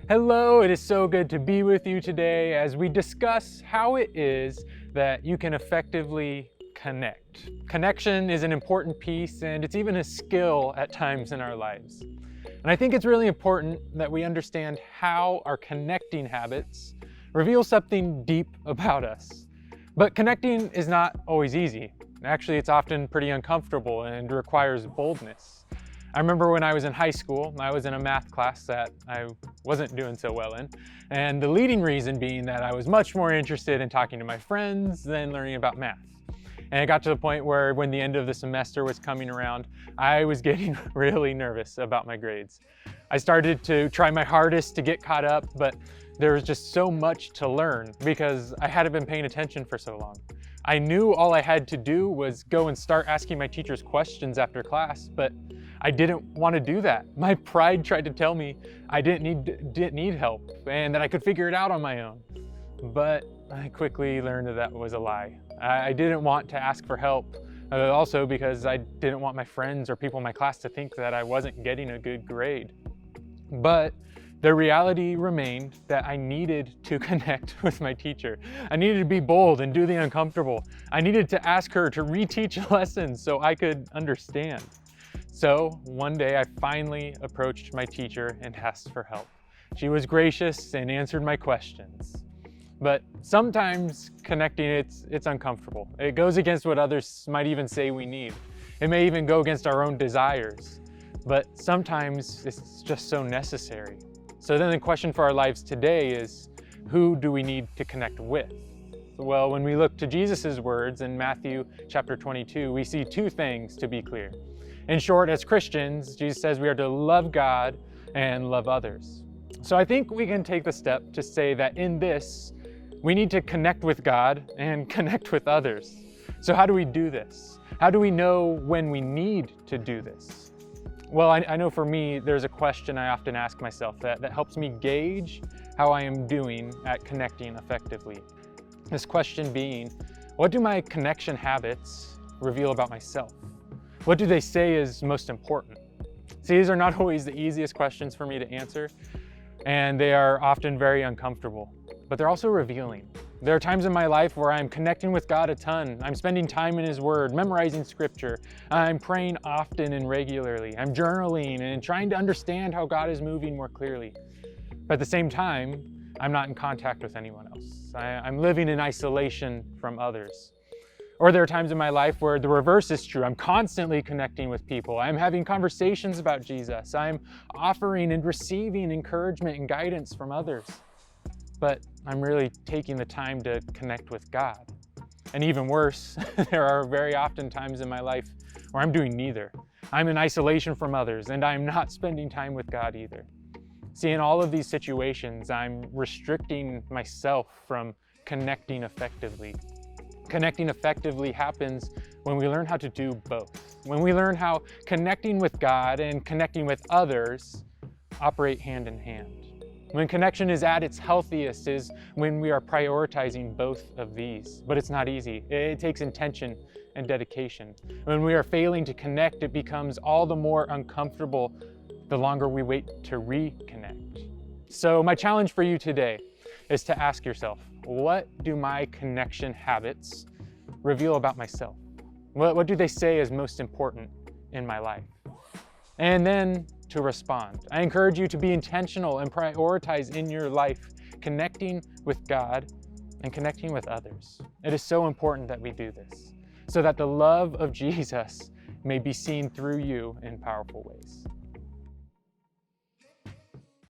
Hello, it is so good to be with you today as we discuss how it is that you can effectively connect. Connection is an important piece and it's even a skill at times in our lives. And I think it's really important that we understand how our connecting habits reveal something deep about us. But connecting is not always easy. Actually, it's often pretty uncomfortable and requires boldness. I remember when I was in high school, I was in a math class that I wasn't doing so well in, and the leading reason being that I was much more interested in talking to my friends than learning about math. And it got to the point where when the end of the semester was coming around, I was getting really nervous about my grades. I started to try my hardest to get caught up, but there was just so much to learn because I hadn't been paying attention for so long. I knew all I had to do was go and start asking my teachers questions after class, but I didn't want to do that. My pride tried to tell me I didn't need help and that I could figure it out on my own. But I quickly learned that was a lie. I didn't want to ask for help, also because I didn't want my friends or people in my class to think that I wasn't getting a good grade. But the reality remained that I needed to connect with my teacher. I needed to be bold and do the uncomfortable. I needed to ask her to reteach lessons so I could understand. So one day I finally approached my teacher and asked for help. She was gracious and answered my questions. But sometimes connecting, it's uncomfortable. It goes against what others might even say we need. It may even go against our own desires. But sometimes it's just so necessary. So then the question for our lives today is, who do we need to connect with? Well, when we look to Jesus' words in Matthew chapter 22, we see two things to be clear. In short, as Christians, Jesus says we are to love God and love others. So I think we can take the step to say that in this, we need to connect with God and connect with others. So how do we do this? How do we know when we need to do this? Well, I know for me, there's a question I often ask myself that helps me gauge how I am doing at connecting effectively. This question being, what do my connection habits reveal about myself? What do they say is most important? See, these are not always the easiest questions for me to answer, and they are often very uncomfortable, but they're also revealing. There are times in my life where I'm connecting with God a ton. I'm spending time in His Word, memorizing Scripture. I'm praying often and regularly. I'm journaling and trying to understand how God is moving more clearly. But at the same time, I'm not in contact with anyone else. I'm living in isolation from others. Or there are times in my life where the reverse is true. I'm constantly connecting with people. I'm having conversations about Jesus. I'm offering and receiving encouragement and guidance from others. But I'm really taking the time to connect with God. And even worse, there are very often times in my life where I'm doing neither. I'm in isolation from others, and I'm not spending time with God either. See, in all of these situations, I'm restricting myself from connecting effectively. Connecting effectively happens when we learn how to do both. When we learn how connecting with God and connecting with others operate hand in hand. When connection is at its healthiest is when we are prioritizing both of these. But it's not easy. It takes intention and dedication. When we are failing to connect, it becomes all the more uncomfortable the longer we wait to reconnect. So my challenge for you today is to ask yourself, what do my connection habits reveal about myself? What do they say is most important in my life? And then to respond. I encourage you to be intentional and prioritize in your life connecting with God and connecting with others. It is so important that we do this so that the love of Jesus may be seen through you in powerful ways.